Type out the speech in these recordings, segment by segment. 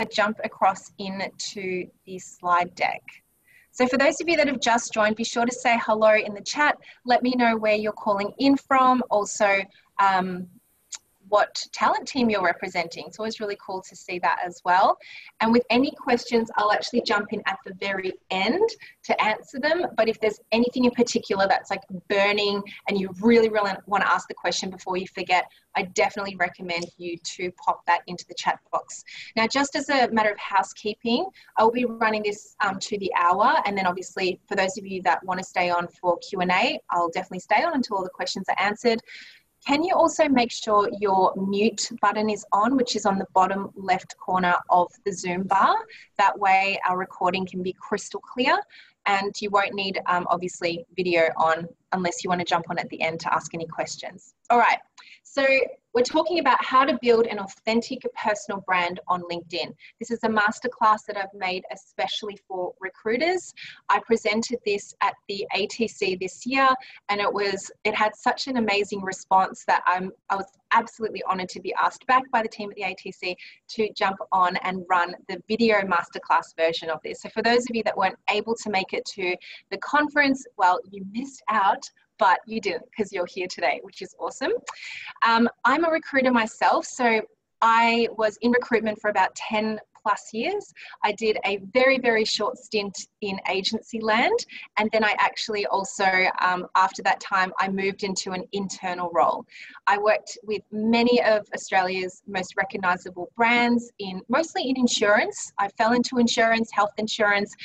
jump across into the slide deck. So for those of you that have just joined, be sure to say hello in the chat. Let me know where you're calling in from. Also, what talent team you're representing. It's always really cool to see that as well. And with any questions, I'll actually jump in at the very end to answer them. But if there's anything in particular that's like burning and you really want to ask the question before you forget, I definitely recommend you to pop that into the chat box. Now, just as a matter of housekeeping, I'll be running this to the hour. And then obviously for those of you that want to stay on for Q&A, I'll definitely stay on until all the questions are answered. Can you also make sure your mute button is on, which is on the bottom left corner of the Zoom bar? That way our recording can be crystal clear and you won't need, obviously, video on unless you want to jump on at the end to ask any questions. All right, so we're talking about how to build an authentic personal brand on LinkedIn. This is a masterclass that I've made especially for recruiters. I presented this at the ATC this year and it had such an amazing response that I was absolutely honored to be asked back by the team at the ATC to jump on and run the video masterclass version of this. So for those of you that weren't able to make it to the conference, well, you missed out, but you didn't because you're here today, which is awesome. I'm a recruiter myself, so I was in recruitment for about 10 plus years. I did a very, very short stint in agency land. And then I actually also, after that time, I moved into an internal role. I worked with many of Australia's most recognisable brands, mostly in insurance. I fell into insurance, health insurance,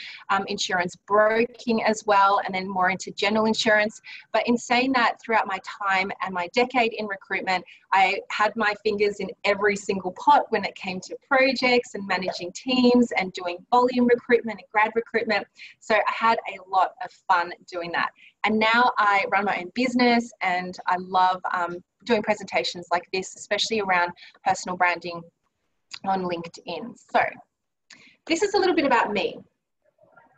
insurance broking as well, and then more into general insurance. But in saying that, throughout my time and my decade in recruitment, I had my fingers in every single pot when it came to projects and managing teams and doing volume recruitment and grad recruitment. So I had a lot of fun doing that. And now I run my own business and I love doing presentations like this, especially around personal branding on LinkedIn. So this is a little bit about me.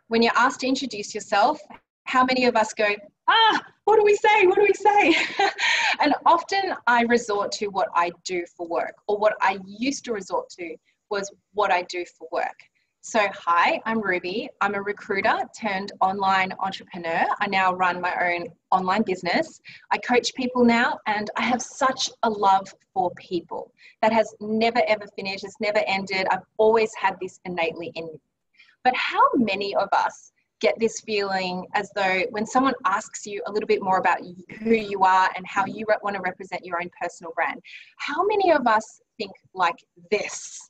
When you're asked to introduce yourself, how many of us go, what do we say? What do we say? And often I resort to what I do for work, or what I used to resort to was what I do for work. So hi, I'm Ruby. I'm a recruiter turned online entrepreneur. I now run my own online business. I coach people now, and I have such a love for people that has never ever finished. It's never ended. I've always had this innately in me. But how many of us get this feeling as though when someone asks you a little bit more about who you are and how you want to represent your own personal brand, how many of us think like this?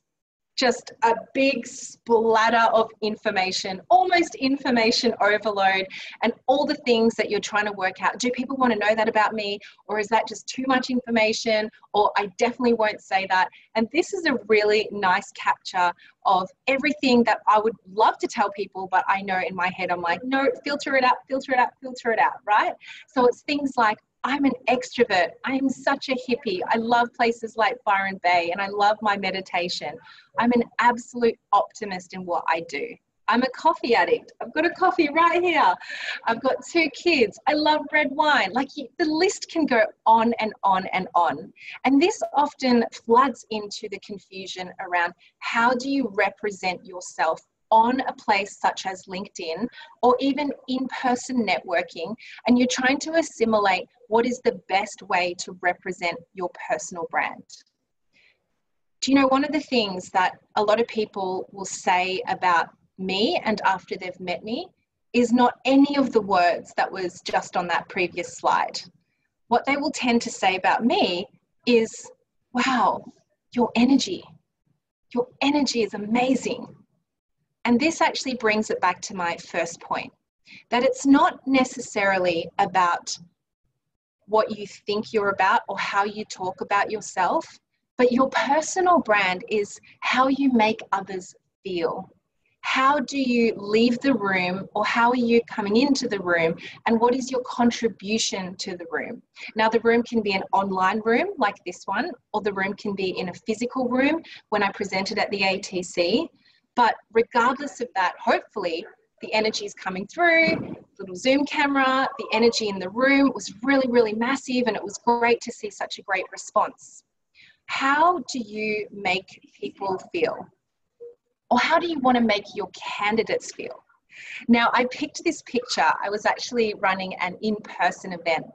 Just a big splatter of information, almost information overload, and all the things that you're trying to work out. Do people want to know that about me? Or is that just too much information? Or I definitely won't say that. And this is a really nice capture of everything that I would love to tell people, but I know in my head, I'm like, no, filter it out, filter it out, filter it out, right? So it's things like, I'm an extrovert. I am such a hippie. I love places like Byron Bay and I love my meditation. I'm an absolute optimist in what I do. I'm a coffee addict. I've got a coffee right here. I've got 2 kids. I love red wine. Like the list can go on and on and on. And this often floods into the confusion around how do you represent yourself on a place such as LinkedIn or even in-person networking, and you're trying to assimilate what is the best way to represent your personal brand. Do you know, one of the things that a lot of people will say about me and after they've met me is not any of the words that was just on that previous slide. What they will tend to say about me is, wow, your energy is amazing. And this actually brings it back to my first point, that it's not necessarily about what you think you're about or how you talk about yourself, but your personal brand is how you make others feel. How do you leave the room, or how are you coming into the room, and what is your contribution to the room? Now, the room can be an online room like this one, or the room can be in a physical room when I presented at the ATC. But regardless of that, hopefully the energy is coming through, little Zoom camera, the energy in the room was really, really massive, and it was great to see such a great response. How do you make people feel? Or how do you want to make your candidates feel? Now, I picked this picture. I was actually running an in-person event,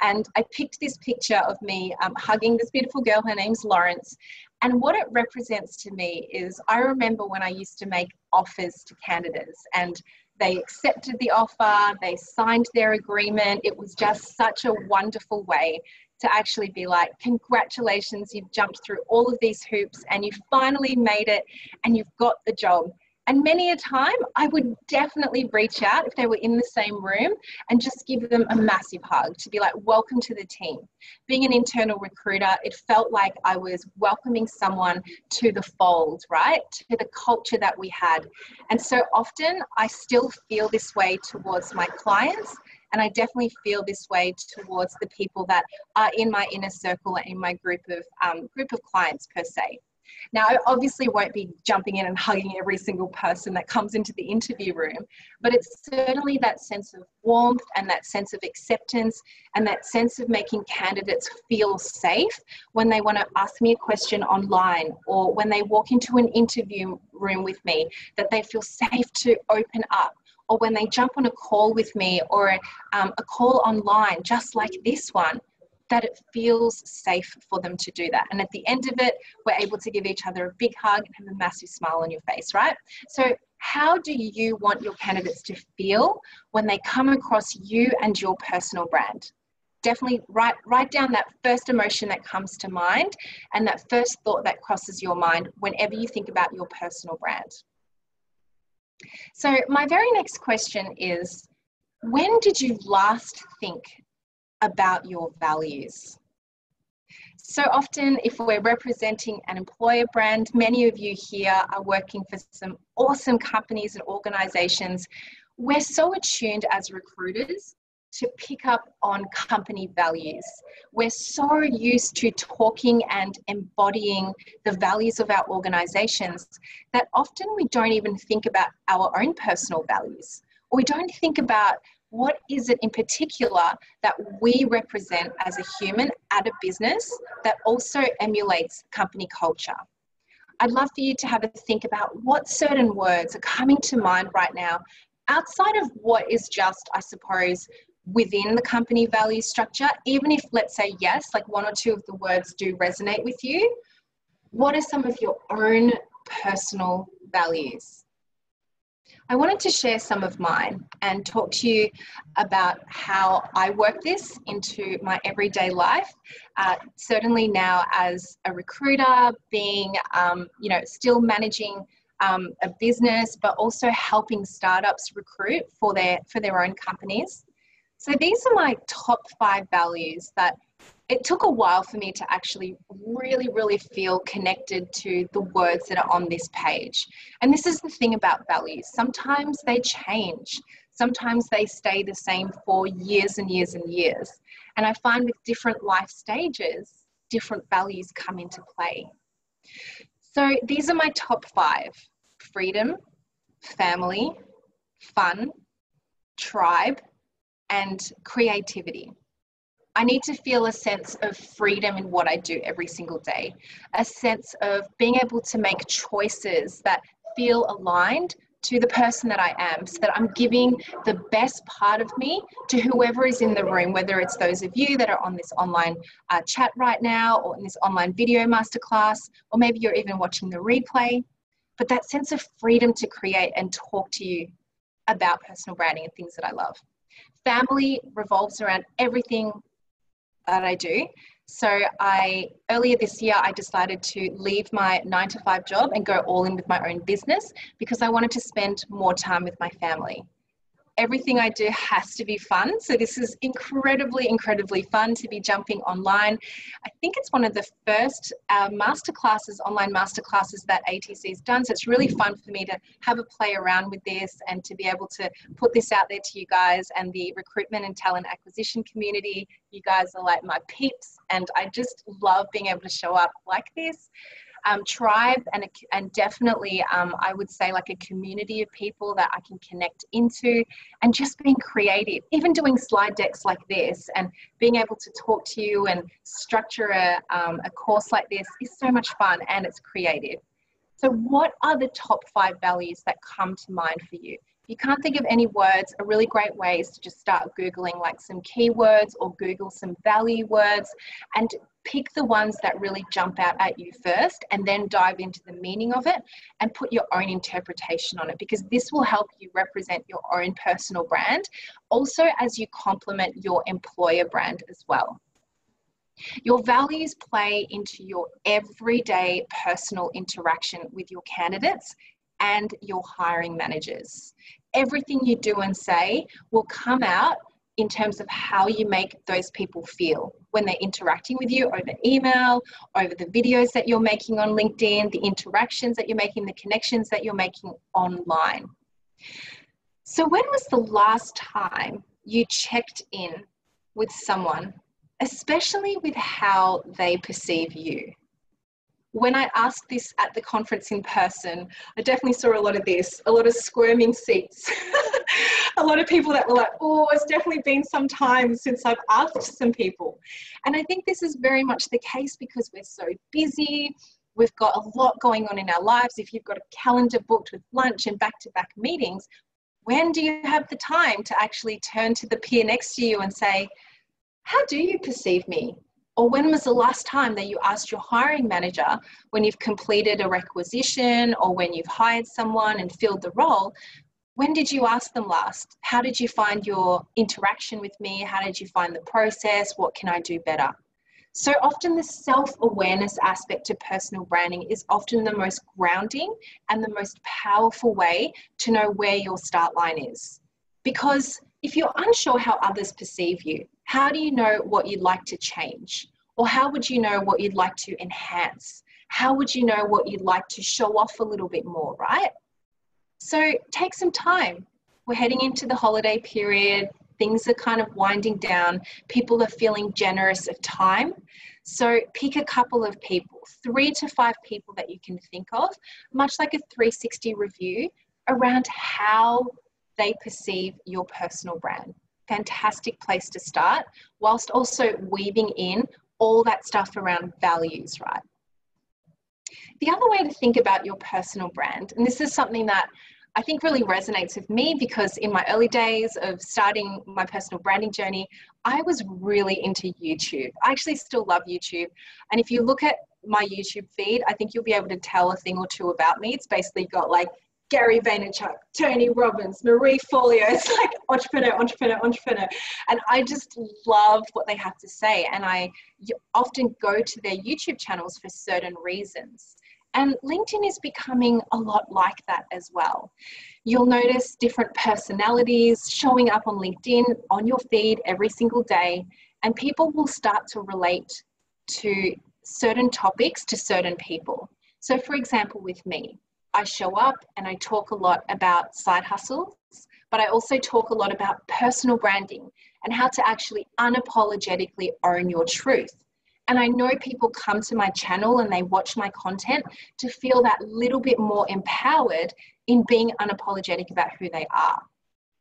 and I picked this picture of me hugging this beautiful girl. Her name's Lawrence. And what it represents to me is, I remember when I used to make offers to candidates, and they accepted the offer, they signed their agreement. It was just such a wonderful way to actually be like, congratulations, you've jumped through all of these hoops and you finally made it and you've got the job. And many a time I would definitely reach out if they were in the same room and just give them a massive hug to be like, welcome to the team. Being an internal recruiter, it felt like I was welcoming someone to the fold, right? To the culture that we had. And so often I still feel this way towards my clients. And I definitely feel this way towards the people that are in my inner circle and in my group of clients per se. Now, I obviously won't be jumping in and hugging every single person that comes into the interview room, but it's certainly that sense of warmth and that sense of acceptance and that sense of making candidates feel safe when they want to ask me a question online, or when they walk into an interview room with me, that they feel safe to open up. Or when they jump on a call with me, or a call online, just like this one, that it feels safe for them to do that. And at the end of it, we're able to give each other a big hug and a massive smile on your face, right? So how do you want your candidates to feel when they come across you and your personal brand? Definitely write down that first emotion that comes to mind and that first thought that crosses your mind whenever you think about your personal brand. So my very next question is, when did you last think about your values? So often, if we're representing an employer brand, many of you here are working for some awesome companies and organizations. We're so attuned as recruiters to pick up on company values. We're so used to talking and embodying the values of our organizations that often we don't even think about our own personal values. Or we don't think about what is it in particular that we represent as a human at a business that also emulates company culture. I'd love for you to have a think about what certain words are coming to mind right now outside of what is just, I suppose, within the company value structure. Even if, let's say, yes, like one or two of the words do resonate with you, what are some of your own personal values? I wanted to share some of mine and talk to you about how I work this into my everyday life. Certainly now as a recruiter, being, still managing a business, but also helping startups recruit for their own companies. So these are my top 5 values that it took a while for me to actually really, really feel connected to the words that are on this page. And this is the thing about values. Sometimes they change. Sometimes they stay the same for years and years and years. And I find with different life stages, different values come into play. So these are my top 5: freedom, family, fun, tribe, and creativity. I need to feel a sense of freedom in what I do every single day, a sense of being able to make choices that feel aligned to the person that I am, so that I'm giving the best part of me to whoever is in the room, whether it's those of you that are on this online chat right now, or in this online video masterclass, or maybe you're even watching the replay. But that sense of freedom to create and talk to you about personal branding and things that I love. Family revolves around everything that I do. So earlier this year, I decided to leave my 9-to-5 job and go all in with my own business because I wanted to spend more time with my family. Everything I do has to be fun. So this is incredibly, incredibly fun to be jumping online. I think it's one of the first online masterclasses that ATC's done. So it's really fun for me to have a play around with this and to be able to put this out there to you guys and the recruitment and talent acquisition community. You guys are like my peeps, and I just love being able to show up like this. Tribe and definitely I would say like a community of people that I can connect into, and just being creative, even doing slide decks like this and being able to talk to you and structure a course like this is so much fun, and it's creative. So what are the top 5 values that come to mind for you? If you can't think of any words, a really great way is to just start Googling like some keywords or Google some value words and pick the ones that really jump out at you first, and then dive into the meaning of it and put your own interpretation on it, because this will help you represent your own personal brand, also as you complement your employer brand as well. Your values play into your everyday personal interaction with your candidates and your hiring managers. Everything you do and say will come out in terms of how you make those people feel when they're interacting with you over email, over the videos that you're making on LinkedIn, the interactions that you're making, the connections that you're making online. So when was the last time you checked in with someone, especially with how they perceive you? When I asked this at the conference in person, I definitely saw a lot of this, a lot of squirming seats, a lot of people that were like, oh, it's definitely been some time since I've asked some people. And I think this is very much the case because we're so busy. We've got a lot going on in our lives. If you've got a calendar booked with lunch and back-to-back meetings, when do you have the time to actually turn to the peer next to you and say, how do you perceive me? Or when was the last time that you asked your hiring manager, when you've completed a requisition or when you've hired someone and filled the role, when did you ask them last? How did you find your interaction with me? How did you find the process? What can I do better? So often the self-awareness aspect to personal branding is often the most grounding and the most powerful way to know where your start line is. Because if you're unsure how others perceive you, how do you know what you'd like to change? Or how would you know what you'd like to enhance? How would you know what you'd like to show off a little bit more, right? So take some time. We're heading into the holiday period. Things are kind of winding down. People are feeling generous of time. So pick a couple of people, 3 to 5 people that you can think of, much like a 360 review around how they perceive your personal brand. Fantastic place to start, whilst also weaving in all that stuff around values, right? The other way to think about your personal brand, and this is something that I think really resonates with me because in my early days of starting my personal branding journey, I was really into YouTube. I actually still love YouTube. And if you look at my YouTube feed, I think you'll be able to tell a thing or two about me. It's basically got like Gary Vaynerchuk, Tony Robbins, Marie Forleo. It's like entrepreneur, entrepreneur, entrepreneur. And I just love what they have to say. And I often go to their YouTube channels for certain reasons. And LinkedIn is becoming a lot like that as well. You'll notice different personalities showing up on LinkedIn on your feed every single day, and people will start to relate to certain topics to certain people. So for example, with me, I show up and I talk a lot about side hustles, but I also talk a lot about personal branding and how to actually unapologetically own your truth. And I know people come to my channel and they watch my content to feel that little bit more empowered in being unapologetic about who they are.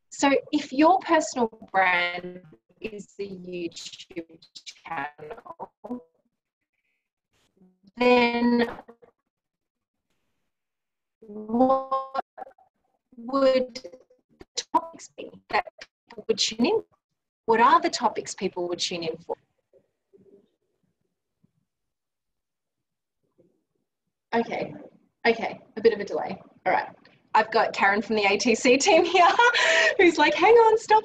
So if your personal brand is the YouTube channel, then what would the topics be that people would tune in? What are the topics people would tune in for? Okay, a bit of a delay. All right. I've got Karen from the ATC team here who's like, hang on, stop.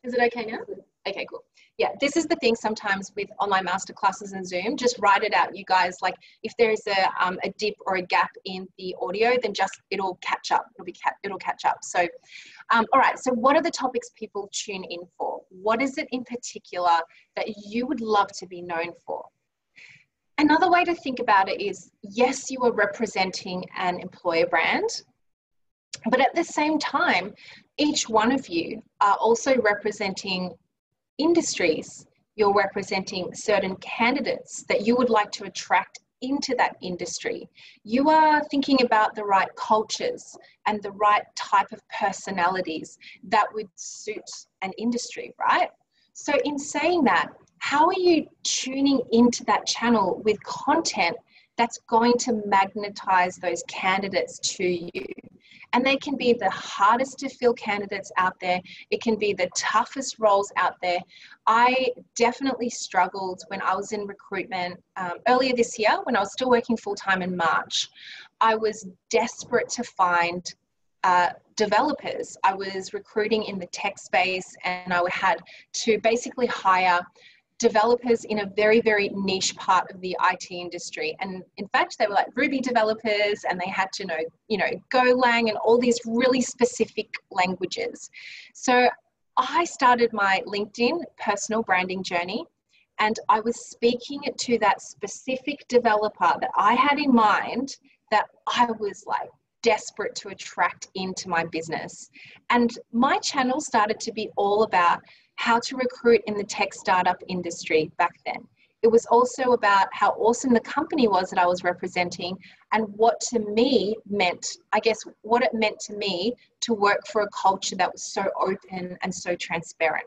Is it okay now? Okay, cool. Yeah, this is the thing sometimes with online masterclasses and Zoom, just write it out, you guys. Like if there is a dip or a gap in the audio, then just it'll catch up. It'll catch up. So, all right. So what are the topics people tune in for? What is it in particular that you would love to be known for? Another way to think about it is, yes, you are representing an employer brand, but at the same time, each one of you are also representing industries. You're representing certain candidates that you would like to attract into that industry. You are thinking about the right cultures and the right type of personalities that would suit an industry, right? So in saying that, how are you tuning into that channel with content that's going to magnetize those candidates to you. And they can be the hardest to fill candidates out there. It can be the toughest roles out there. I definitely struggled when I was in recruitment earlier this year, when I was still working full-time in March. I was desperate to find developers. I was recruiting in the tech space, and I had to basically hire developers in a very, very niche part of the IT industry. And in fact, they were like Ruby developers, and they had to know, Golang and all these really specific languages. So I started my LinkedIn personal branding journey, and I was speaking to that specific developer that I had in mind, that I was like desperate to attract into my business. And my channel started to be all about how to recruit in the tech startup industry back then. It was also about how awesome the company was that I was representing, and what to me meant, I guess, what it meant to me to work for a culture that was so open and so transparent.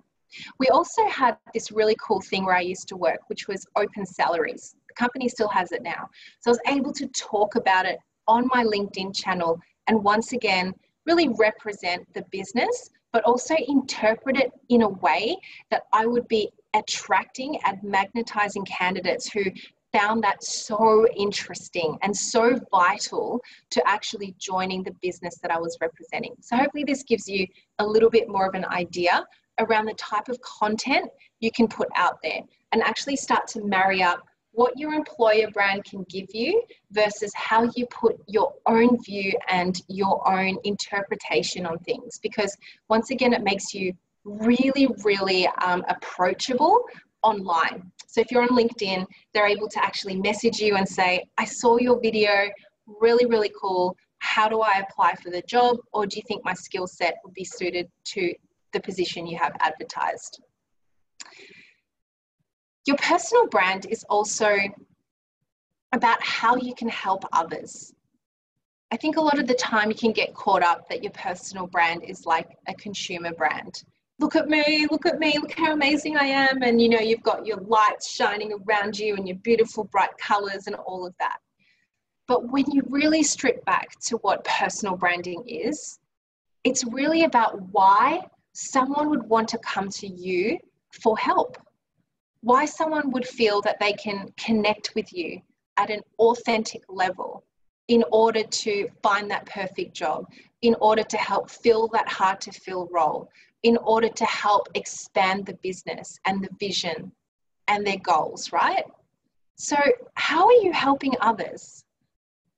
We also had this really cool thing where I used to work, which was open salaries. The company still has it now. So I was able to talk about it on my LinkedIn channel, and once again, really represent the business, but also interpret it in a way that I would be attracting and magnetizing candidates who found that so interesting and so vital to actually joining the business that I was representing. So hopefully this gives you a little bit more of an idea around the type of content you can put out there, and actually start to marry up what your employer brand can give you versus how you put your own view and your own interpretation on things. Because once again, it makes you really, really approachable online. So if you're on LinkedIn, they're able to actually message you and say, I saw your video, really, really cool. How do I apply for the job? Or do you think my skill set would be suited to the position you have advertised? Your personal brand is also about how you can help others. I think a lot of the time you can get caught up that your personal brand is like a consumer brand. Look at me, look how amazing I am. And you've got your lights shining around you and your beautiful bright colors and all of that. But when you really strip back to what personal branding is, it's really about why someone would want to come to you for help. Why someone would feel that they can connect with you at an authentic level in order to find that perfect job, in order to help fill that hard to fill role, in order to help expand the business and the vision and their goals, right? So how are you helping others?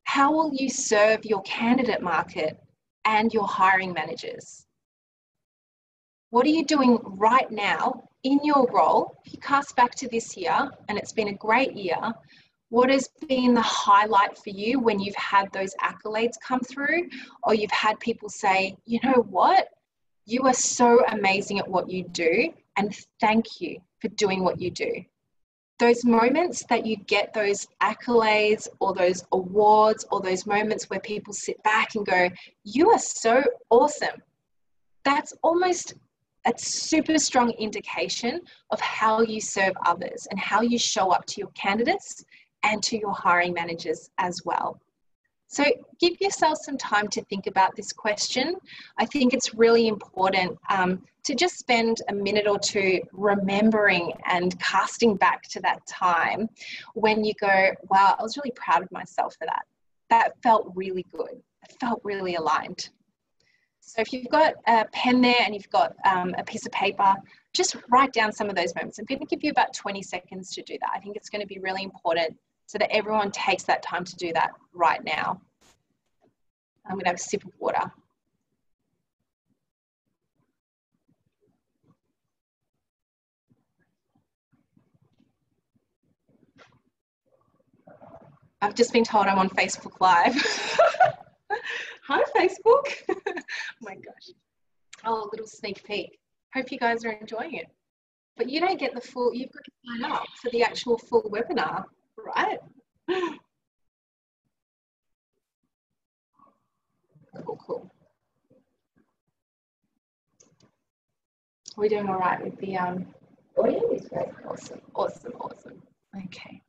How will you serve your candidate market and your hiring managers? What are you doing right now in your role? If you cast back to this year, and it's been a great year, what has been the highlight for you when you've had those accolades come through, or you've had people say, you know what, you are so amazing at what you do, and thank you for doing what you do. Those moments that you get those accolades or those awards, or those moments where people sit back and go, you are so awesome. That's almost a super strong indication of how you serve others and how you show up to your candidates and to your hiring managers as well. So give yourself some time to think about this question. I think it's really important to just spend a minute or two remembering and casting back to that time when you go, wow, I was really proud of myself for that. That felt really good. It felt really aligned. So if you've got a pen there and you've got a piece of paper, just write down some of those moments. I'm going to give you about 20 seconds to do that. I think it's going to be really important so that everyone takes that time to do that right now. I'm going to have a sip of water. I've just been told I'm on Facebook Live. Hi, Facebook. Oh my gosh. Oh, a little sneak peek. Hope you guys are enjoying it. But you don't get the full, you've got to sign up for the actual full webinar, right? Cool. We're doing all right with the audio. Is great. Awesome. Okay.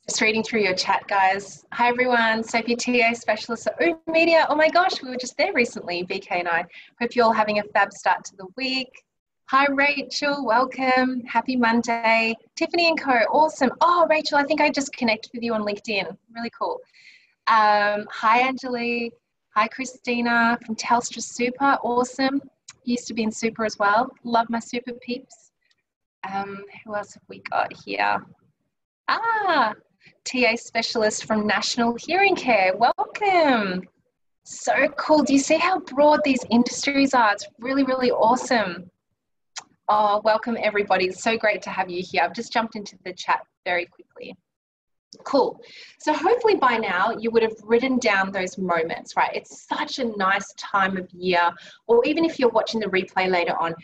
Just reading through your chat, guys. Hi, everyone. Sophia, TA specialist at Oom Media. Oh my gosh, we were just there recently, BK and I. Hope you're all having a fab start to the week. Hi, Rachel. Welcome. Happy Monday. Tiffany and Co. Awesome. Oh, Rachel, I think I just connected with you on LinkedIn. Really cool. Hi, Anjali. Hi, Christina from Telstra Super. Awesome. Used to be in Super as well. Love my Super peeps. Who else have we got here? TA specialist from National Hearing Care. Welcome. So cool. Do you see how broad these industries are? It's really, really awesome. Oh, welcome everybody. It's so great to have you here. I've just jumped into the chat very quickly. Cool. So hopefully by now you would have written down those moments, right? It's such a nice time of year, or even if you're watching the replay later on,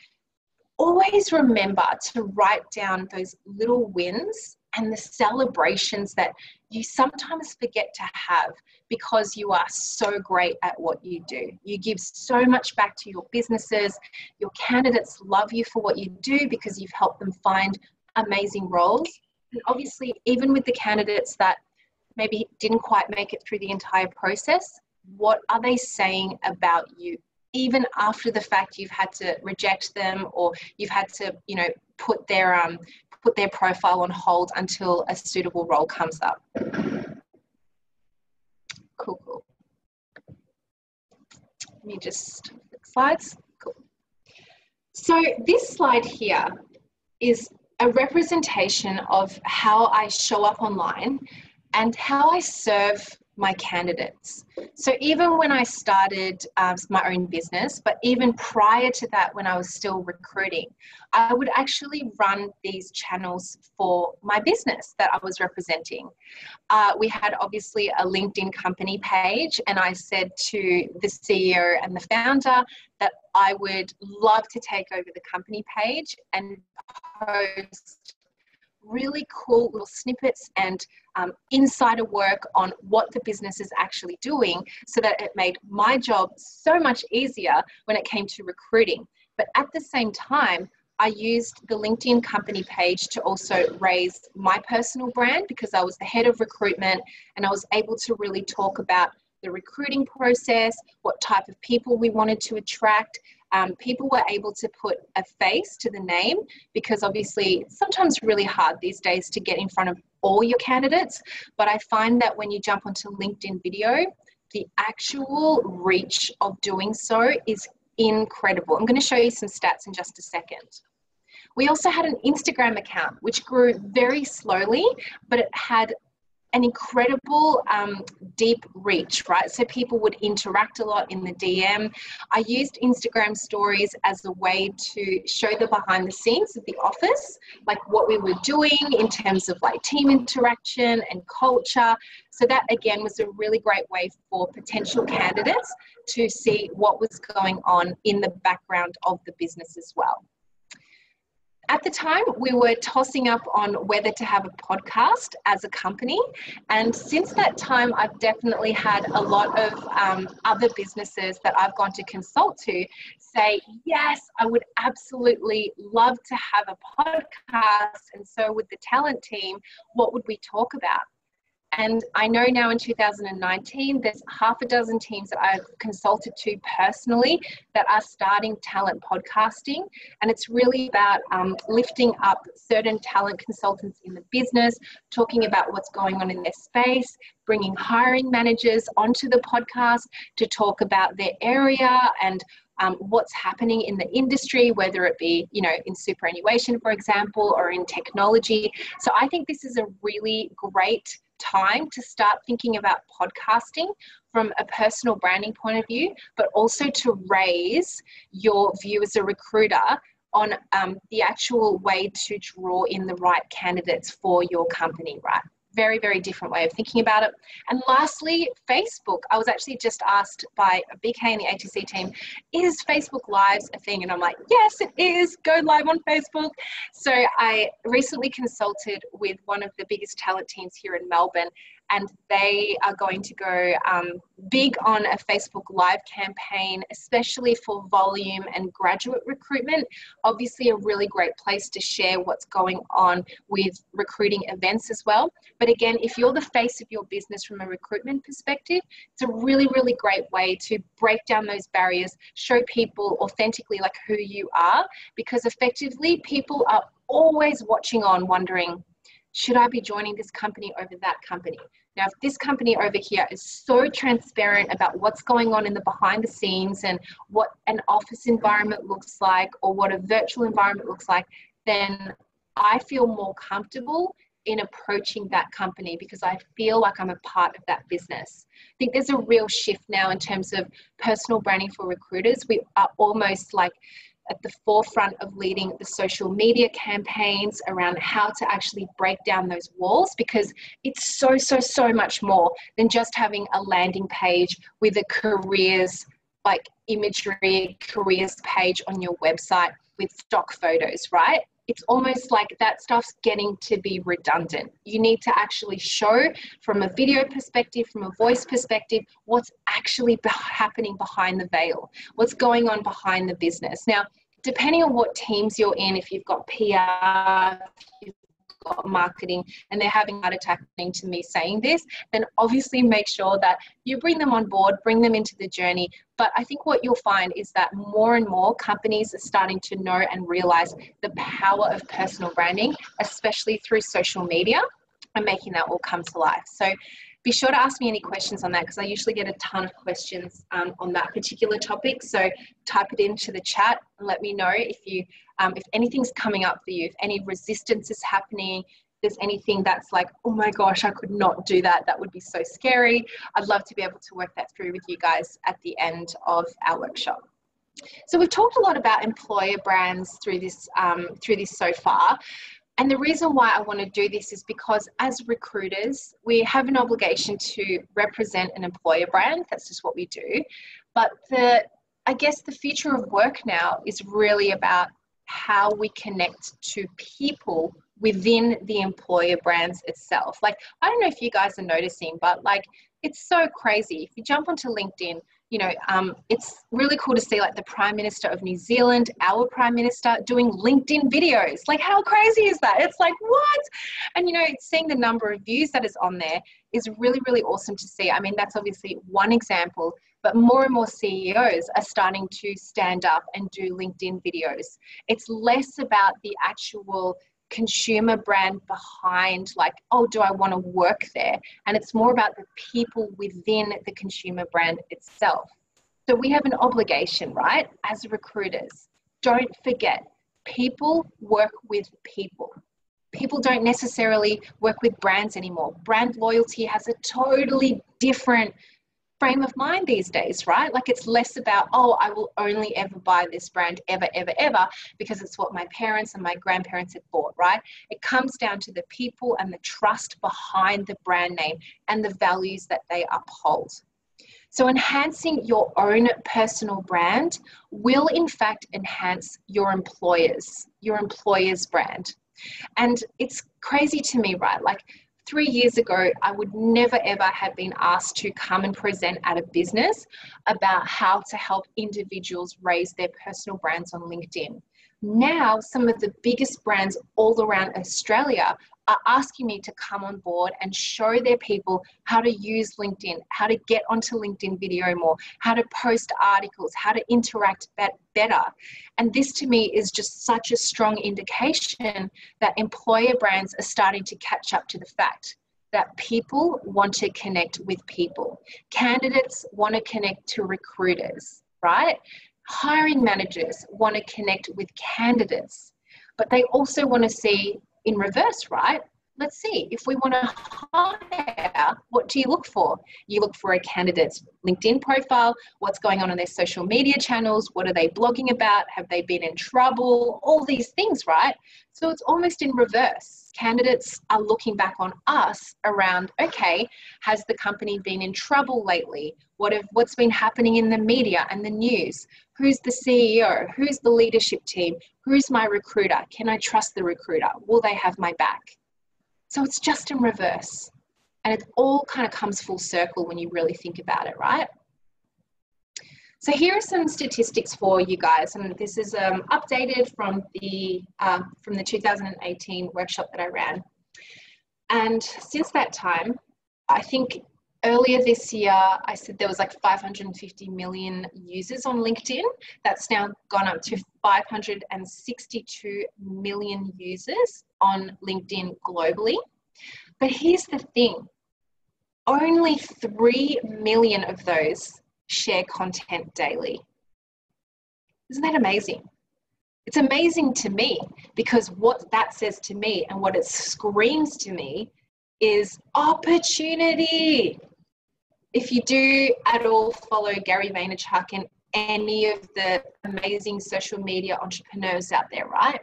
always remember to write down those little wins and the celebrations that you sometimes forget to have because you are so great at what you do. You give so much back to your businesses. Your candidates love you for what you do because you've helped them find amazing roles. And obviously, even with the candidates that maybe didn't quite make it through the entire process, what are they saying about you? Even after the fact you've had to reject them, or you've had to, you know, put their profile on hold until a suitable role comes up. Cool. Let me just flip slides. Cool. So this slide here is a representation of how I show up online and how I serve my candidates. So even when I started my own business, but even prior to that, when I was still recruiting, I would actually run these channels for my business that I was representing. We had obviously a LinkedIn company page, and I said to the CEO and the founder that I would love to take over the company page and post really cool little snippets and insider work on what the business is actually doing, so that it made my job so much easier when it came to recruiting. But at the same time, I used the LinkedIn company page to also raise my personal brand, because I was the head of recruitment and I was able to really talk about the recruiting process, what type of people we wanted to attract. People were able to put a face to the name, because obviously it's sometimes really hard these days to get in front of all your candidates. But I find that when you jump onto LinkedIn video, the actual reach of doing so is incredible. I'm going to show you some stats in just a second. We also had an Instagram account, which grew very slowly, but it had an incredible deep reach, right? So people would interact a lot in the DM. I used Instagram stories as a way to show the behind the scenes of the office, like what we were doing in terms of like team interaction and culture. So that again was a really great way for potential candidates to see what was going on in the background of the business as well. At the time, we were tossing up on whether to have a podcast as a company. And since that time, I've definitely had a lot of other businesses that I've gone to consult to say, yes, I would absolutely love to have a podcast. And so with the talent team, what would we talk about? And I know now in 2019, there's half a dozen teams that I've consulted to personally that are starting talent podcasting. And it's really about lifting up certain talent consultants in the business, talking about what's going on in their space, bringing hiring managers onto the podcast to talk about their area and what's happening in the industry, whether it be, you know, in superannuation, for example, or in technology. So I think this is a really great time to start thinking about podcasting from a personal branding point of view, but also to raise your view as a recruiter on the actual way to draw in the right candidates for your company, right? Very, very different way of thinking about it. And lastly, Facebook. I was actually just asked by BK and the ATC team, is Facebook Lives a thing? And I'm like, yes, it is. Go live on Facebook. So I recently consulted with one of the biggest talent teams here in Melbourne, and they are going to go big on a Facebook Live campaign, especially for volume and graduate recruitment. Obviously, a really great place to share what's going on with recruiting events as well. But again, if you're the face of your business from a recruitment perspective, it's a really, really great way to break down those barriers, show people authentically like who you are, because effectively people are always watching on wondering, should I be joining this company over that company? Now, if this company over here is so transparent about what's going on in the behind the scenes and what an office environment looks like or what a virtual environment looks like, then I feel more comfortable in approaching that company because I feel like I'm a part of that business. I think there's a real shift now in terms of personal branding for recruiters. We are almost like at the forefront of leading the social media campaigns around how to actually break down those walls, because it's so much more than just having a landing page with a careers like imagery, careers page on your website with stock photos, right? It's almost like that stuff's getting to be redundant. You need to actually show from a video perspective, from a voice perspective, what's actually happening behind the veil, what's going on behind the business. Now, depending on what teams you're in, if you've got PR, if you've got marketing, and they're having a heart attack to me saying this, then obviously make sure that you bring them on board, bring them into the journey. But I think what you'll find is that more and more companies are starting to know and realize the power of personal branding, especially through social media, and making that all come to life. So be sure to ask me any questions on that, because I usually get a ton of questions on that particular topic. So type it into the chat and let me know if you, if anything's coming up for you, if any resistance is happening, if there's anything that's like, oh my gosh, I could not do that. That would be so scary. I'd love to be able to work that through with you guys at the end of our workshop. So we've talked a lot about employer brands through this so far. And the reason why I want to do this is because as recruiters, we have an obligation to represent an employer brand. That's just what we do. But I guess the future of work now is really about how we connect to people within the employer brands itself. Like, I don't know if you guys are noticing, but like, it's so crazy. If you jump onto LinkedIn, you know, it's really cool to see like the Prime Minister of New Zealand, our Prime Minister, doing LinkedIn videos. Like, how crazy is that? It's like, what? And, you know, seeing the number of views that is on there is really, really awesome to see. I mean, that's obviously one example, but more and more CEOs are starting to stand up and do LinkedIn videos. It's less about the actual consumer brand behind like, oh, do I want to work there? And it's more about the people within the consumer brand itself. So we have an obligation, right? As recruiters, don't forget, people work with people. People don't necessarily work with brands anymore. Brand loyalty has a totally different frame of mind these days, right? Like, it's less about, oh, I will only ever buy this brand ever because it's what my parents and my grandparents had bought, right? It comes down to the people and the trust behind the brand name and the values that they uphold. So enhancing your own personal brand will in fact enhance your employer's brand. And it's crazy to me, right? Like, 3 years ago, I would never ever have been asked to come and present at a business about how to help individuals raise their personal brands on LinkedIn. Now, some of the biggest brands all around Australia are asking me to come on board and show their people how to use LinkedIn, how to get onto LinkedIn video more, how to post articles, how to interact better. And this to me is just such a strong indication that employer brands are starting to catch up to the fact that people want to connect with people. Candidates want to connect to recruiters, right? Hiring managers want to connect with candidates, but they also want to see in reverse, right? Let's see, if we want to hire, what do you look for? You look for a candidate's LinkedIn profile, what's going on their social media channels, what are they blogging about, have they been in trouble, all these things, right? So it's almost in reverse. Candidates are looking back on us around, okay, has the company been in trouble lately? What's been happening in the media and the news? Who's the CEO? Who's the leadership team? Who's my recruiter? Can I trust the recruiter? Will they have my back? So it's just in reverse. And it all kind of comes full circle when you really think about it, right? So here are some statistics for you guys, and this is updated from the 2018 workshop that I ran. And since that time, I think earlier this year, I said there was like 550 million users on LinkedIn. That's now gone up to 562 million users on LinkedIn globally. But here's the thing, only 3 million of those share content daily. Isn't that amazing? It's amazing to me because what that says to me and what it screams to me is opportunity. If you do at all follow Gary Vaynerchuk and any of the amazing social media entrepreneurs out there, right?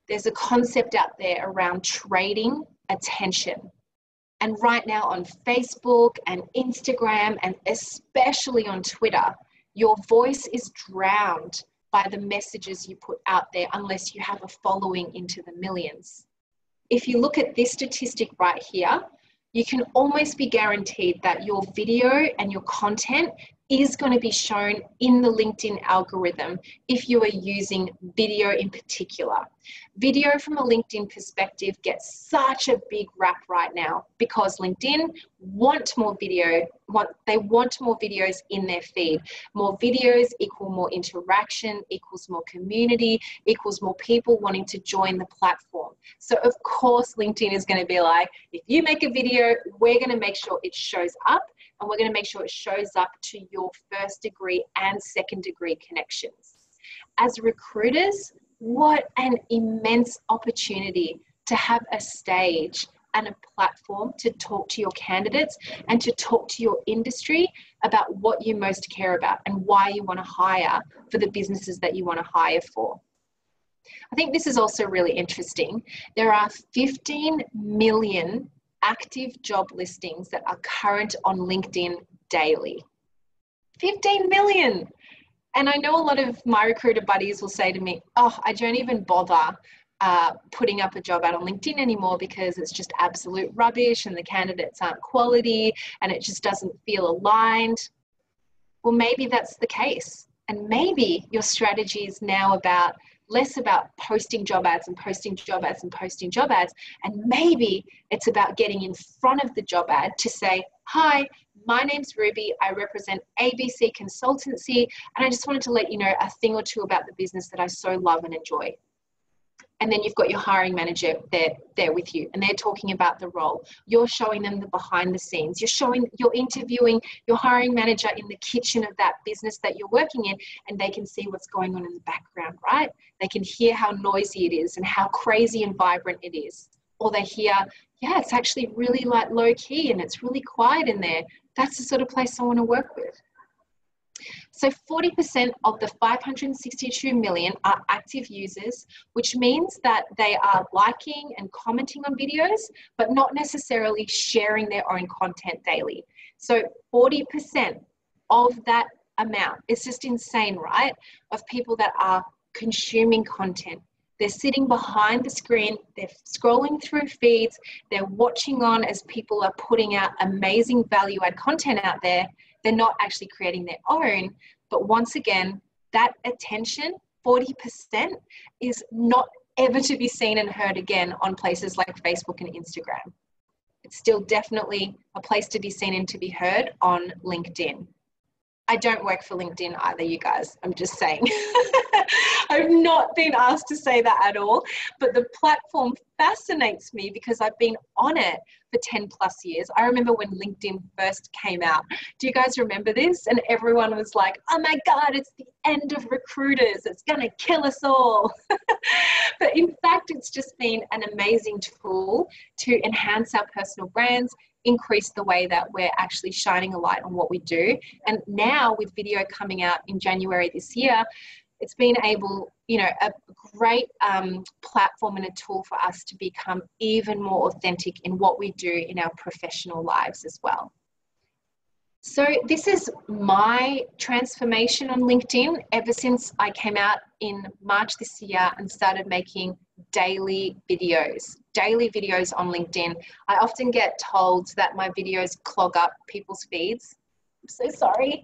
There's a concept out there around trading attention. And right now on Facebook and Instagram, and especially on Twitter, your voice is drowned by the messages you put out there unless you have a following into the millions. If you look at this statistic right here, you can almost be guaranteed that your video and your content is going to be shown in the LinkedIn algorithm if you are using video in particular. Video from a LinkedIn perspective gets such a big rap right now because LinkedIn want more video, they want more videos in their feed. More videos equal more interaction, equals more community, equals more people wanting to join the platform. So of course LinkedIn is going to be like, if you make a video, we're going to make sure it shows up, and we're going to make sure it shows up to your first degree and second degree connections. As recruiters, what an immense opportunity to have a stage and a platform to talk to your candidates and to talk to your industry about what you most care about and why you want to hire for the businesses that you want to hire for. I think this is also really interesting. There are 15 million active job listings that are current on LinkedIn daily. 15 million. And I know a lot of my recruiter buddies will say to me, oh, I don't even bother putting up a job out on LinkedIn anymore because it's just absolute rubbish and the candidates aren't quality and it just doesn't feel aligned. Well, maybe that's the case. And maybe your strategy is now less about posting job ads and posting job ads and posting job ads. And maybe it's about getting in front of the job ad to say, hi, my name's Ruby. I represent ABC Consultancy. And I just wanted to let you know a thing or two about the business that I so love and enjoy. And then you've got your hiring manager there with you, and they're talking about the role. You're showing them the behind the scenes. You're interviewing your hiring manager in the kitchen of that business that you're working in, and they can see what's going on in the background, right? They can hear how noisy it is and how crazy and vibrant it is. Or they hear, yeah, it's actually really like low key and it's really quiet in there. That's the sort of place I want to work with. So 40% of the 562 million are active users, which means that they are liking and commenting on videos, but not necessarily sharing their own content daily. So 40% of that amount, it's just insane, right? Of people that are consuming content. They're sitting behind the screen, they're scrolling through feeds, they're watching on as people are putting out amazing value add content out there. They're not actually creating their own. But once again, that attention, 40%, is not ever to be seen and heard again on places like Facebook and Instagram. It's still definitely a place to be seen and to be heard on LinkedIn. I don't work for LinkedIn either, you guys. I'm just saying. I've not been asked to say that at all, but the platform fascinates me because I've been on it for 10 plus years. I remember when LinkedIn first came out. Do you guys remember this? And everyone was like, oh my God, it's the end of recruiters. It's going to kill us all. But in fact, it's just been an amazing tool to enhance our personal brands, increase the way that we're actually shining a light on what we do. And now with video coming out in January this year, it's been able, a great platform and a tool for us to become even more authentic in what we do in our professional lives as well. So this is my transformation on LinkedIn ever since I came out in March this year and started making daily videos on LinkedIn. I often get told that my videos clog up people's feeds. I'm so sorry.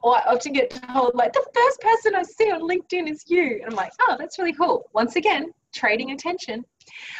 Or I often get told, like, the first person I see on LinkedIn is you. And I'm like, oh, that's really cool. Once again, trading attention.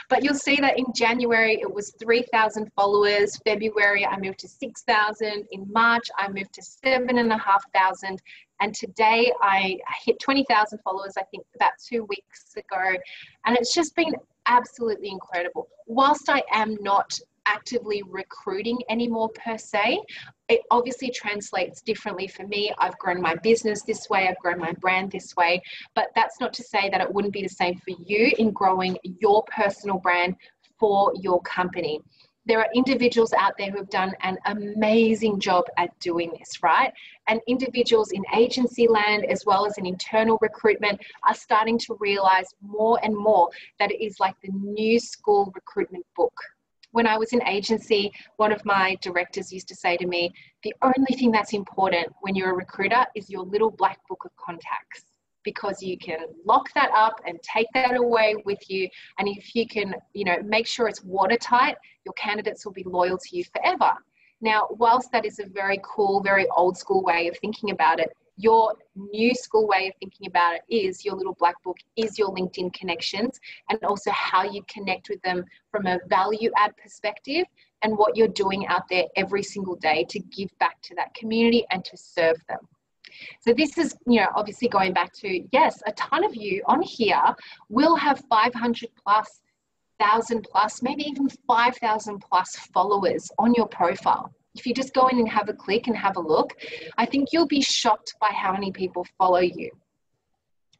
But you'll see that in January, it was 3,000 followers. February, I moved to 6,000. In March, I moved to 7,500. And today I hit 20,000 followers, I think about 2 weeks ago. And it's just been absolutely incredible. Whilst I am not actively recruiting anymore per se, it obviously translates differently for me. I've grown my business this way, I've grown my brand this way, but that's not to say that it wouldn't be the same for you in growing your personal brand for your company. There are individuals out there who have done an amazing job at doing this, right? And individuals in agency land, as well as in internal recruitment, are starting to realize more and more that it is like the new school recruitment book. When I was in agency, one of my directors used to say to me, the only thing that's important when you're a recruiter is your little black book of contacts, because you can lock that up and take that away with you. And if you can, make sure it's watertight, your candidates will be loyal to you forever. Now, whilst that is a very cool, very old school way of thinking about it, your new school way of thinking about it is your little black book, is your LinkedIn connections, and also how you connect with them from a value add perspective and what you're doing out there every single day to give back to that community and to serve them. So this is, obviously going back to, yes, a ton of you on here will have 500 plus, 1,000 plus, maybe even 5,000 plus followers on your profile. If you just go in and have a click and have a look, I think you'll be shocked by how many people follow you.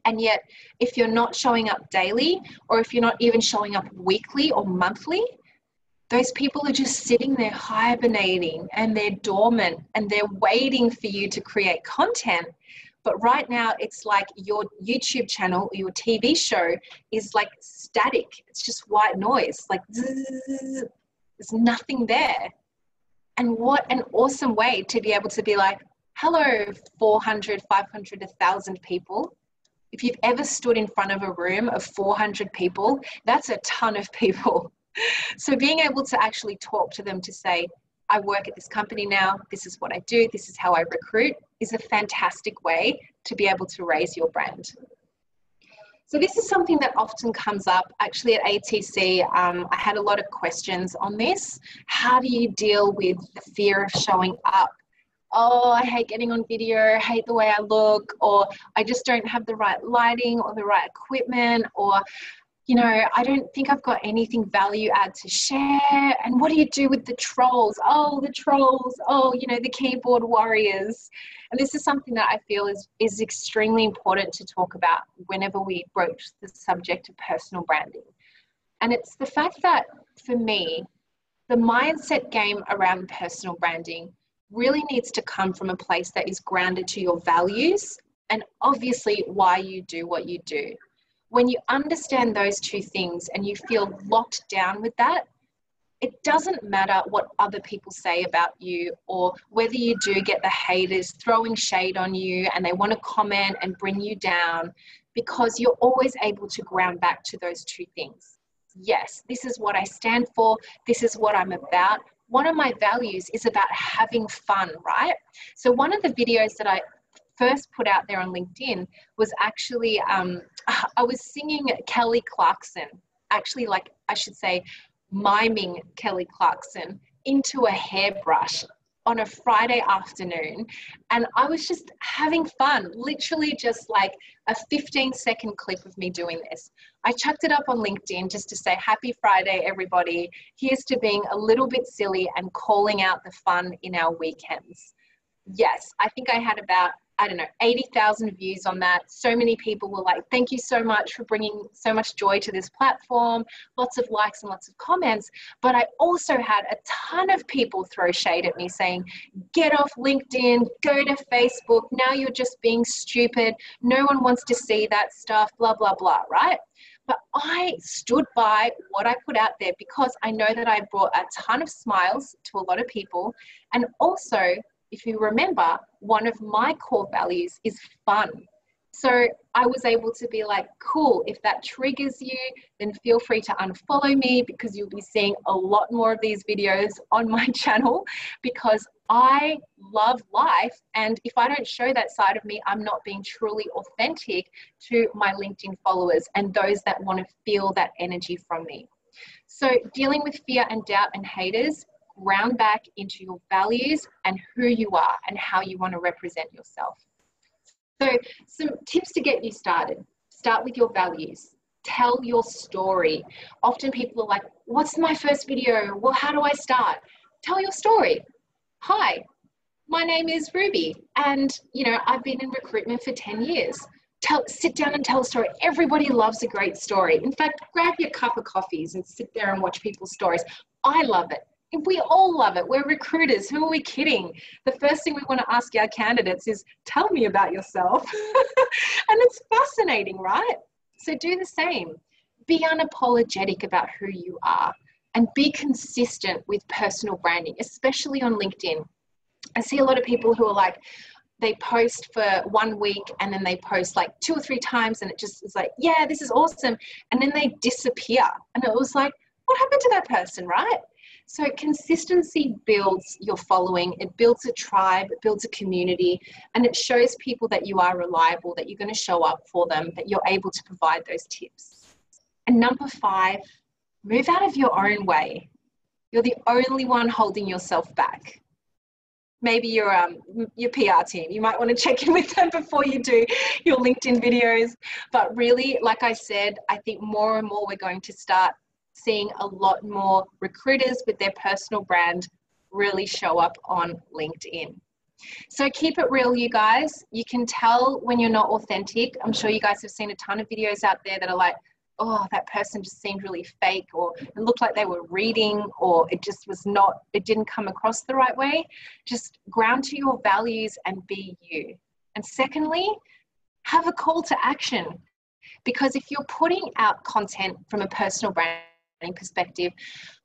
And yet, if you're not showing up daily, or if you're not even showing up weekly or monthly, those people are just sitting there hibernating and they're dormant and they're waiting for you to create content. But right now, it's like your YouTube channel or your TV show is like static. It's just white noise, like zzz, there's nothing there. And what an awesome way to be able to be like, hello, 400, 500, 1,000 people. If you've ever stood in front of a room of 400 people, that's a ton of people. So being able to actually talk to them to say, I work at this company now, this is what I do, this is how I recruit, is a fantastic way to be able to raise your brand. So this is something that often comes up actually at ATC. I had a lot of questions on this. How do you deal with the fear of showing up? Oh, I hate getting on video, I hate the way I look, or I just don't have the right lighting or the right equipment, or I don't think I've got anything value add to share. And what do you do with the trolls? Oh, the trolls. Oh, the keyboard warriors. And this is something that I feel is extremely important to talk about whenever we broach the subject of personal branding. And it's the fact that for me, the mindset game around personal branding really needs to come from a place that is grounded to your values and obviously why you do what you do. When you understand those two things and you feel locked down with that, it doesn't matter what other people say about you, or whether you do get the haters throwing shade on you and they want to comment and bring you down, because you're always able to ground back to those two things. Yes, this is what I stand for. This is what I'm about. One of my values is about having fun, right? So one of the videos that I first put out there on LinkedIn was actually, I was singing Kelly Clarkson, actually, like I should say, miming Kelly Clarkson into a hairbrush on a Friday afternoon. And I was just having fun, literally just like a 15-second clip of me doing this. I chucked it up on LinkedIn just to say, happy Friday, everybody. Here's to being a little bit silly and calling out the fun in our weekends. Yes, I think I had about 80,000 views on that. So many people were like, thank you so much for bringing so much joy to this platform. Lots of likes and lots of comments. But I also had a ton of people throw shade at me saying, get off LinkedIn, go to Facebook. Now you're just being stupid. No one wants to see that stuff, blah, blah, blah, right? But I stood by what I put out there because I know that I brought a ton of smiles to a lot of people. And also, if you remember, one of my core values is fun. So I was able to be like, cool, if that triggers you, then feel free to unfollow me, because you'll be seeing a lot more of these videos on my channel, because I love life. And if I don't show that side of me, I'm not being truly authentic to my LinkedIn followers and those that want to feel that energy from me. So dealing with fear and doubt and haters, ground back into your values and who you are and how you want to represent yourself. So some tips to get you started. Start with your values. Tell your story. Often people are like, what's my first video? Well, how do I start? Tell your story. Hi, my name is Ruby, and I've been in recruitment for 10 years. Sit down and tell a story. Everybody loves a great story. In fact, grab your cup of coffees and sit there and watch people's stories. I love it. We all love it. We're recruiters. Who are we kidding? The first thing we want to ask our candidates is, tell me about yourself. And it's fascinating, right? So do the same. Be unapologetic about who you are and be consistent with personal branding, especially on LinkedIn. I see a lot of people who are like, they post for 1 week and then they post like 2 or 3 times and it just is like, yeah, this is awesome. And then they disappear. And it was like, what happened to that person, right? So consistency builds your following, it builds a tribe, it builds a community, and it shows people that you are reliable, that you're going to show up for them, that you're able to provide those tips. And number 5, move out of your own way. You're the only one holding yourself back. Maybe your PR team, you might want to check in with them before you do your LinkedIn videos. But really, like I said, I think more and more we're going to start seeing a lot more recruiters with their personal brand really show up on LinkedIn. So keep it real, you guys. You can tell when you're not authentic. I'm sure you guys have seen a ton of videos out there that are like, oh, that person just seemed really fake, or it looked like they were reading, or it just was not, it didn't come across the right way. Just ground to your values and be you. And secondly, have a call to action. Because if you're putting out content from a personal branding perspective,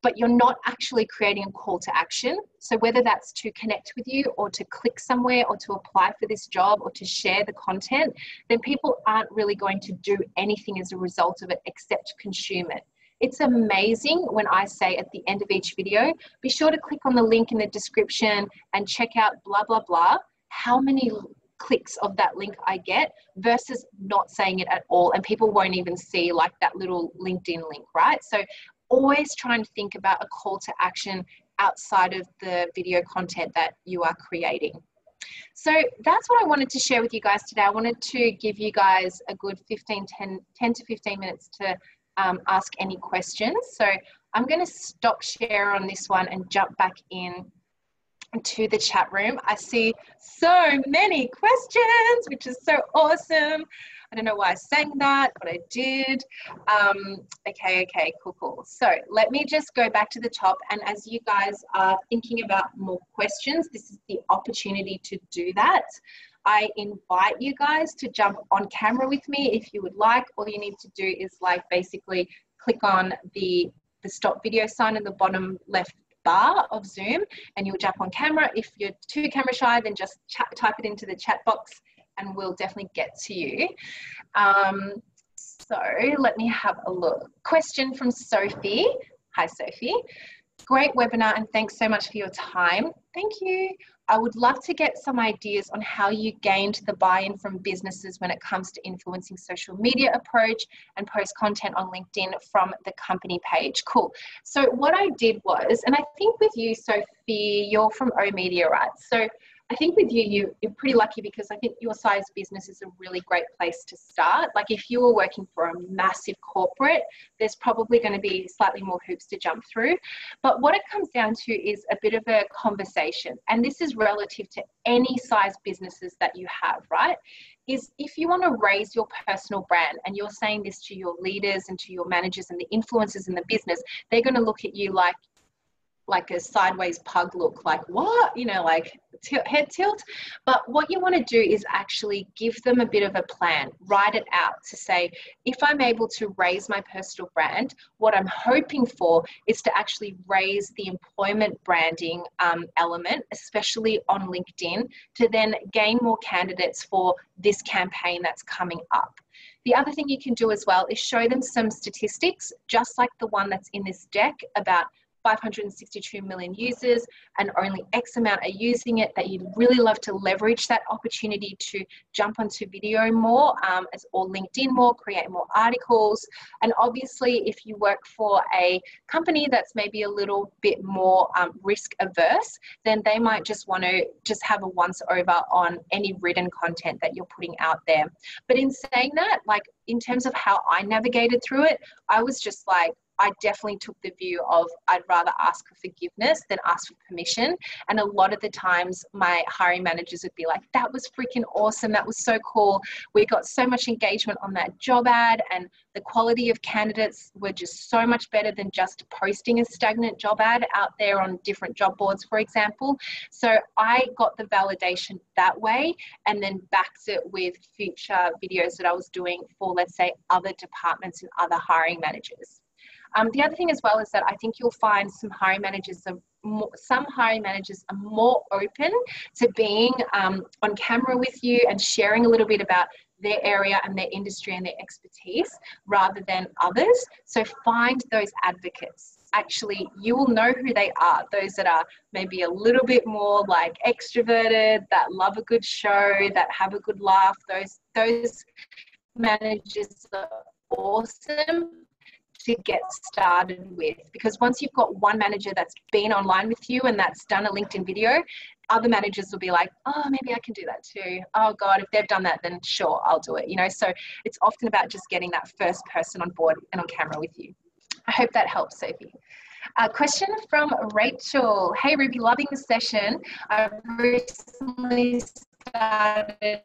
but you're not actually creating a call to action, so whether that's to connect with you or to click somewhere or to apply for this job or to share the content, then people aren't really going to do anything as a result of it except consume it. It's amazing when I say at the end of each video, be sure to click on the link in the description and check out blah, blah, blah, how many clicks of that link I get versus not saying it at all, and people won't even see like that little LinkedIn link, right? So always try and think about a call to action outside of the video content that you are creating. So that's what I wanted to share with you guys today. I wanted to give you guys a good 10 to 15 minutes to ask any questions. So I'm going to stop share on this one and jump back in to the chat room. I see so many questions, which is so awesome. I don't know why I sang that, but I did. Okay, cool. So let me just go back to the top. And as you guys are thinking about more questions, this is the opportunity to do that. I invite you guys to jump on camera with me if you would like. All you need to do is like basically click on the stop video sign in the bottom left bar of Zoom and you'll jump on camera. If you're too camera shy, then just type it into the chat box and we'll definitely get to you. So let me have a look. Question from Sophie. Hi, Sophie. Great webinar and thanks so much for your time. Thank you. I would love to get some ideas on how you gained the buy-in from businesses when it comes to influencing social media approach and post content on LinkedIn from the company page. Cool. So what I did was, and I think with you, Sophie, you're from O Media, right? So I think with you, you're pretty lucky because I think your size business is a really great place to start. Like if you were working for a massive corporate, there's probably going to be slightly more hoops to jump through. But what it comes down to is a bit of a conversation. And this is relative to any size businesses that you have, right? Is if you want to raise your personal brand and you're saying this to your leaders and to your managers and the influencers in the business, they're going to look at you like a sideways pug look, like what, you know, like head tilt. But what you want to do is actually give them a bit of a plan, write it out to say, if I'm able to raise my personal brand, what I'm hoping for is to actually raise the employment branding element, especially on LinkedIn, to then gain more candidates for this campaign that's coming up. The other thing you can do as well is show them some statistics, just like the one that's in this deck about 562 million users and only X amount are using it, that you'd really love to leverage that opportunity to jump onto video more or LinkedIn more, create more articles. And obviously, if you work for a company that's maybe a little bit more risk averse, then they might just want to just have a once over on any written content that you're putting out there. But in saying that, like in terms of how I navigated through it, I was just like, I definitely took the view of I'd rather ask for forgiveness than ask for permission. And a lot of the times my hiring managers would be like, that was freaking awesome. That was so cool. We got so much engagement on that job ad, and the quality of candidates were just so much better than just posting a stagnant job ad out there on different job boards, for example. So I got the validation that way and then backed it with future videos that I was doing for, let's say, other departments and other hiring managers. The other thing as well is that I think you'll find some hiring managers are more open to being on camera with you and sharing a little bit about their area and their industry and their expertise rather than others. So find those advocates. Actually, you will know who they are. Those that are maybe a little bit more like extroverted, that love a good show, that have a good laugh. Those managers are awesome to get started with, because once you've got one manager that's been online with you and that's done a LinkedIn video, other managers will be like, oh, maybe I can do that too. Oh God, if they've done that, then sure, I'll do it. You know, so it's often about just getting that first person on board and on camera with you. I hope that helps, Sophie. A question from Rachel. Hey Ruby, loving the session. I've recently started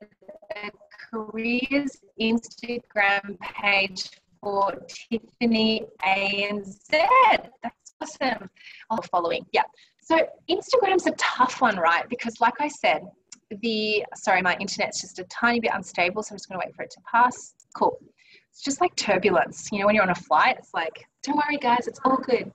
a careers Instagram page for Tiffany ANZ. That's awesome. Oh, following. Yeah. So Instagram's a tough one, right? Because like I said, sorry, my internet's just a tiny bit unstable, so I'm just going to wait for it to pass. Cool. It's just like turbulence. You know, when you're on a flight, it's like, don't worry guys, it's all good.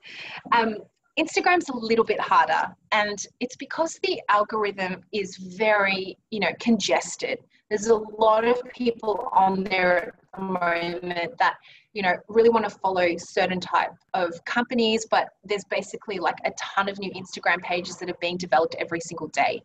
Instagram's a little bit harder, and it's because the algorithm is very, congested. There's a lot of people on there at the moment that, really want to follow certain type of companies, but there's basically like a ton of new Instagram pages that are being developed every single day.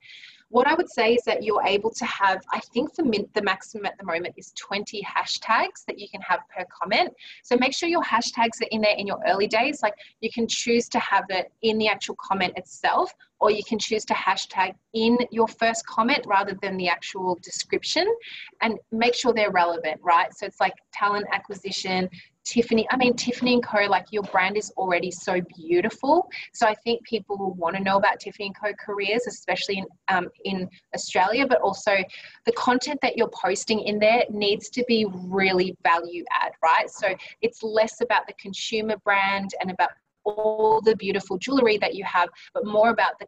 What I would say is that you're able to have, I think the maximum at the moment is 20 hashtags that you can have per comment. So make sure your hashtags are in there in your early days. Like you can choose to have it in the actual comment itself, or you can choose to hashtag in your first comment rather than the actual description, and make sure they're relevant, right? So it's like talent acquisition, Tiffany & Co, like your brand is already so beautiful. So I think people will want to know about Tiffany & Co careers, especially in Australia, but also the content that you're posting in there needs to be really value add, right? So it's less about the consumer brand and about all the beautiful jewelry that you have, but more about the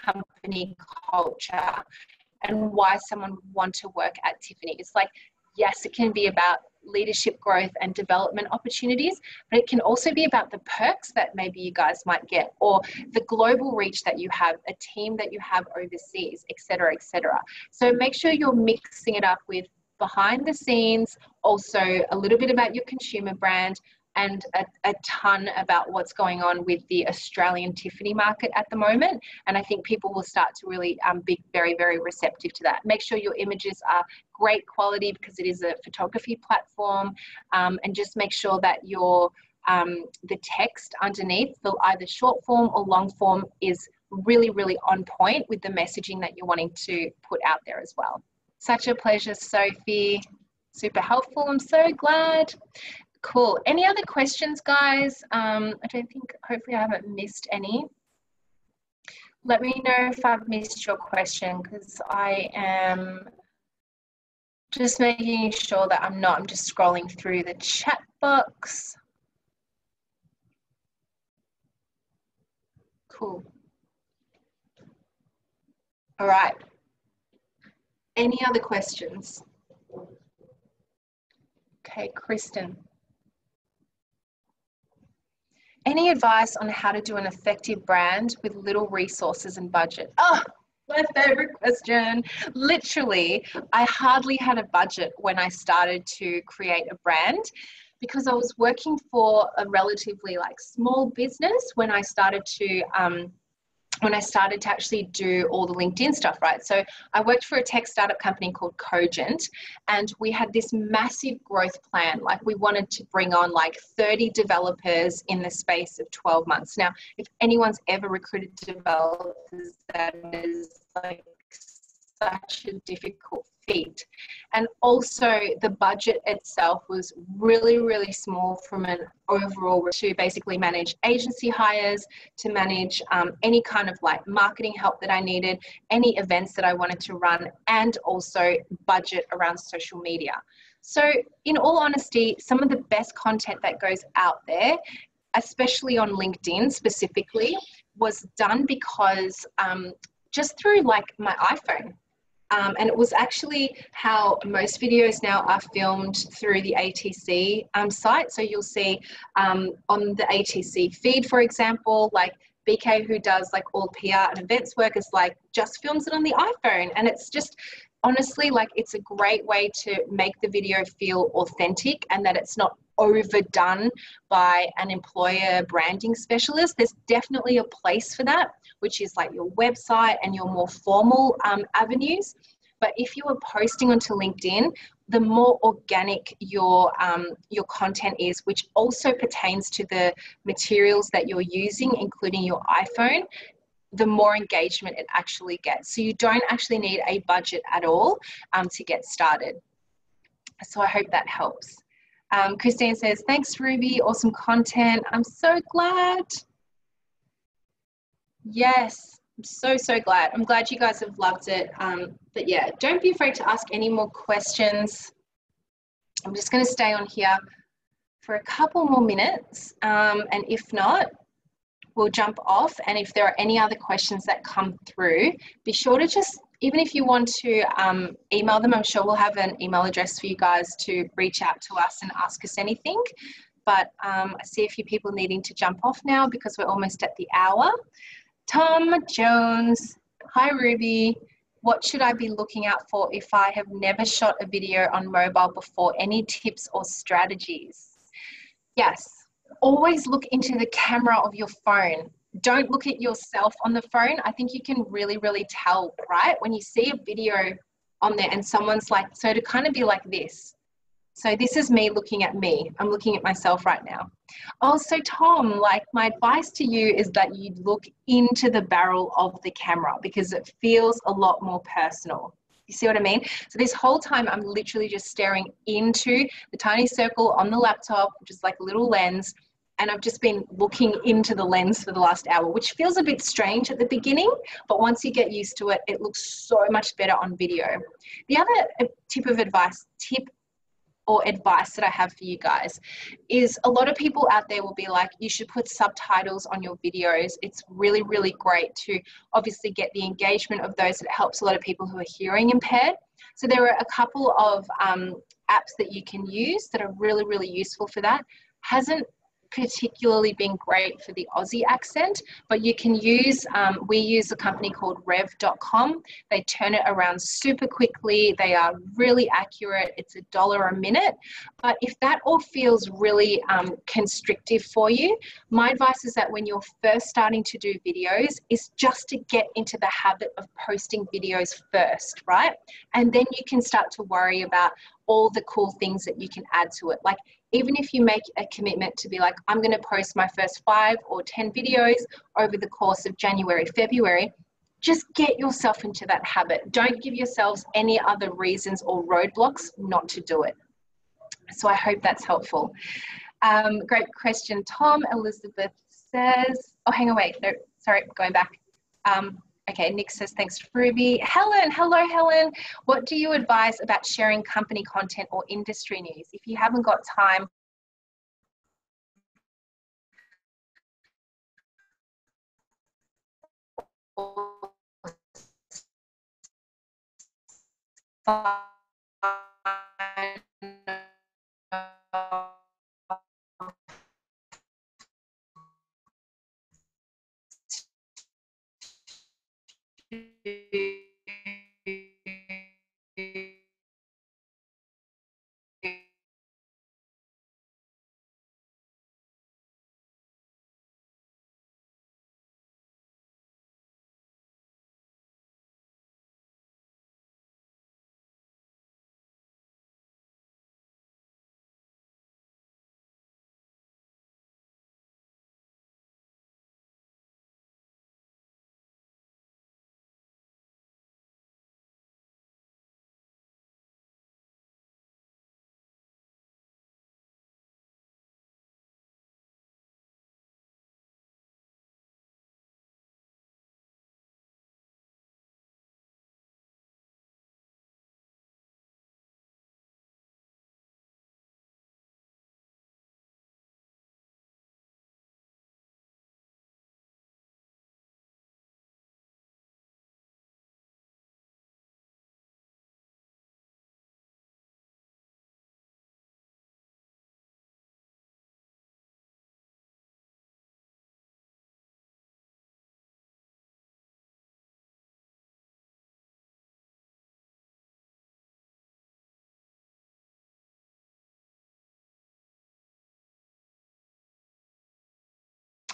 company culture and why someone would want to work at Tiffany. It's like, yes, it can be about leadership growth and development opportunities, but it can also be about the perks that maybe you guys might get, or the global reach that you have, a team that you have overseas, et cetera, et cetera. So make sure you're mixing it up with behind the scenes, also a little bit about your consumer brand, and a ton about what's going on with the Australian Tiffany market at the moment. And I think people will start to really be very, very receptive to that. Make sure your images are great quality because it is a photography platform, and just make sure that your the text underneath, the either short form or long form, is really, really on point with the messaging that you're wanting to put out there as well. Such a pleasure, Sophie. Super helpful. I'm so glad. Cool. Any other questions, guys? I don't think, hopefully I haven't missed any. Let me know if I've missed your question, because I am just making sure that I'm not. I'm just scrolling through the chat box. Cool. All right. Any other questions? Okay, Kristen. Any advice on how to do an effective brand with little resources and budget? Oh, my favorite question. Literally, I hardly had a budget when I started to create a brand because I was working for a relatively like small business when I started to actually do all the LinkedIn stuff, right? So I worked for a tech startup company called Cogent, and we had this massive growth plan. Like we wanted to bring on like 30 developers in the space of 12 months. Now, if anyone's ever recruited developers, that is like such a difficult feat. And also the budget itself was really, really small from an overall to basically manage agency hires, to manage any kind of like marketing help that I needed, any events that I wanted to run, and also budget around social media. So in all honesty, some of the best content that goes out there, especially on LinkedIn specifically, was done because just through like my iPhone. And it was actually how most videos now are filmed through the ATC site. So you'll see on the ATC feed, for example, like BK, who does like all PR and events work, is like just films it on the iPhone. And it's just honestly like it's a great way to make the video feel authentic and that it's not overdone by an employer branding specialist. There's definitely a place for that, which is like your website and your more formal avenues. But if you are posting onto LinkedIn, the more organic your content is, which also pertains to the materials that you're using, including your iPhone, the more engagement it actually gets. So you don't actually need a budget at all to get started. So I hope that helps. Christine says, thanks, Ruby. Awesome content. I'm so glad. Yes, I'm so glad. I'm glad you guys have loved it. But yeah, don't be afraid to ask any more questions. I'm just going to stay on here for a couple more minutes. And if not, we'll jump off. And if there are any other questions that come through, be sure to just, even if you want to email them, I'm sure we'll have an email address for you guys to reach out to us and ask us anything. But I see a few people needing to jump off now because we're almost at the hour. Tom Jones, hi Ruby. What should I be looking out for if I have never shot a video on mobile before? Any tips or strategies? Yes, always look into the camera of your phone. Don't look at yourself on the phone. I think you can really, really tell, right? When you see a video on there and someone's like, so to kind of be like this. So this is me looking at me. I'm looking at myself right now. Also, Tom, like my advice to you is that you look into the barrel of the camera because it feels a lot more personal. You see what I mean? So this whole time I'm literally just staring into the tiny circle on the laptop, just like a little lens. And I've just been looking into the lens for the last hour, which feels a bit strange at the beginning, but once you get used to it, it looks so much better on video. The other tip or advice that I have for you guys is a lot of people out there will be like, you should put subtitles on your videos. It's really, really great to obviously get the engagement of those. It helps a lot of people who are hearing impaired. So there are a couple of apps that you can use that are really, really useful for that. Hasn't particularly been great for the Aussie accent, but you can use, we use a company called rev.com. They turn it around super quickly. They are really accurate. It's $1 a minute. But if that all feels really constrictive for you, my advice is that when you're first starting to do videos is just to get into the habit of posting videos first, right? And then you can start to worry about all the cool things that you can add to it. Like even if you make a commitment to be like, I'm going to post my first 5 or 10 videos over the course of January, February, just get yourself into that habit. Don't give yourselves any other reasons or roadblocks not to do it. So I hope that's helpful. Great question, Tom. Elizabeth says, oh, hang on, wait. No, sorry, going back. Okay, Nick says, thanks, Ruby. Helen, hello, Helen. What do you advise about sharing company content or industry news? If you haven't got time,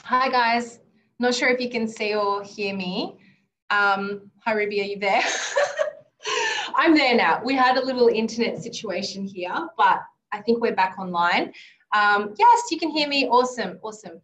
Hi guys, not sure if you can see or hear me. Hi Ruby, are you there? I'm there now. We had a little internet situation here, but I think we're back online. Yes, you can hear me. Awesome, awesome.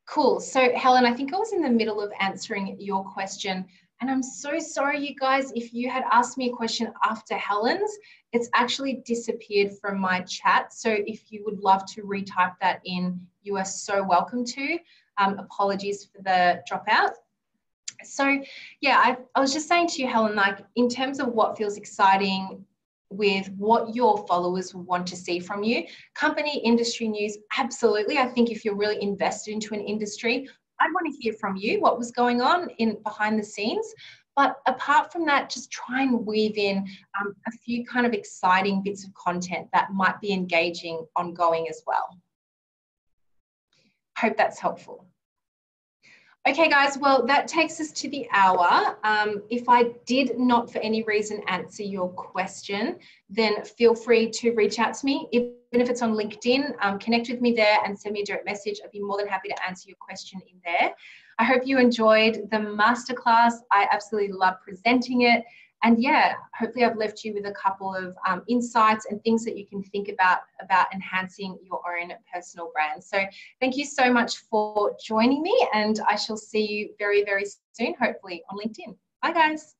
Cool. So Helen, I think I was in the middle of answering your question, and I'm so sorry, you guys, if you had asked me a question after Helen's, it's actually disappeared from my chat. So if you would love to retype that in, you are so welcome to. Apologies for the dropout. So yeah, I was just saying to you, Helen, like in terms of what feels exciting with what your followers want to see from you, company, industry news, absolutely. I think if you're really invested into an industry, I'd want to hear from you what was going on in behind the scenes. But apart from that, just try and weave in a few kind of exciting bits of content that might be engaging ongoing as well. Hope that's helpful. Okay, guys, well, that takes us to the hour. If I did not for any reason answer your question, then feel free to reach out to me. Even if it's on LinkedIn, connect with me there and send me a direct message. I'd be more than happy to answer your question in there. I hope you enjoyed the masterclass. I absolutely love presenting it. And yeah, hopefully I've left you with a couple of insights and things that you can think about enhancing your own personal brand. So thank you so much for joining me, and I shall see you very, very soon, hopefully on LinkedIn. Bye guys.